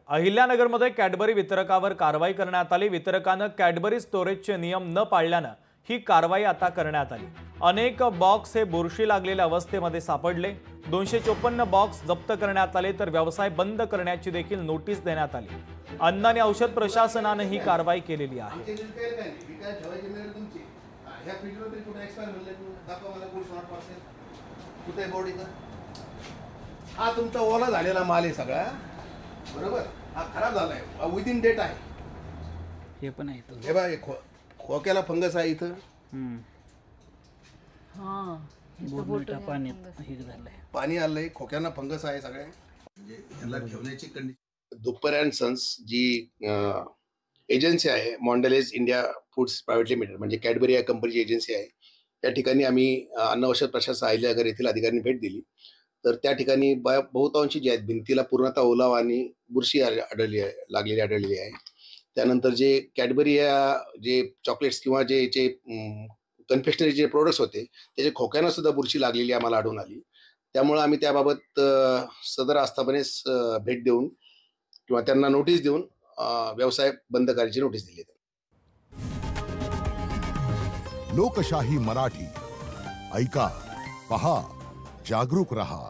अहिल्यानगरमध्ये Cadbury वितरकावर कारवाई करण्यात आली। वितरकानं कॅडबरी स्टोरेजचे नियम न पाळल्यानं ही कारवाई आता करण्यात आली। अनेक बॉक्स हे बुरशी लागलेल्या अवस्थेमध्ये सापडले। 254 बॉक्स जप्त करण्यात आले तर व्यवसाय बंद करण्याची देखील नोटीस देण्यात आली। अन्न आणि औषध प्रशासनाने ही कारवाई केलेली आहे। हा तुमचा ओला झालेला माल आहे सगळा, बरोबर? हा खराब झालाय, विदिन डेट आहे। हे पण आहे तो, हे बघा, खोक्याला फंगस आहे इथं। पाणी आलंय, खोक्यांना फंगस आहे सगळे। म्हणजे याला ठेवण्याची कंडिशन दुप्पर अँड सन्स जी एजन्सी आहे, Mondelez India foods private limited, म्हणजे कॅडबरी या कंपनीची एजन्सी आहे। त्या ठिकाणी आम्ही अन्न औषध प्रशासन अहिल्यानगर येथील अधिकाऱ्यांनी भेट दिली। तर त्या ठिकाणी बहुतांशी जे आहेत भिंतीला पूर्णतः ओलावा आणि बुरशी लागलेली आढळलेली आहे। त्यानंतर जे कॅडबरी या जे चॉकलेट्स किंवा जे कन्फेक्शनरी जे प्रोडक्ट्स होते त्याचे खोक्यांना सुद्धा बुरशी लागलेली आम्हाला आढळून आली। त्यामुळे आम्ही त्याबाबत सदर आस्थापनेस भेट देऊन किंवा त्यांना नोटीस देऊन व्यवसाय बंद करायची नोटीस दिली आहे। लोकशाही मराठी ऐका, पहा, जागरूक रहा।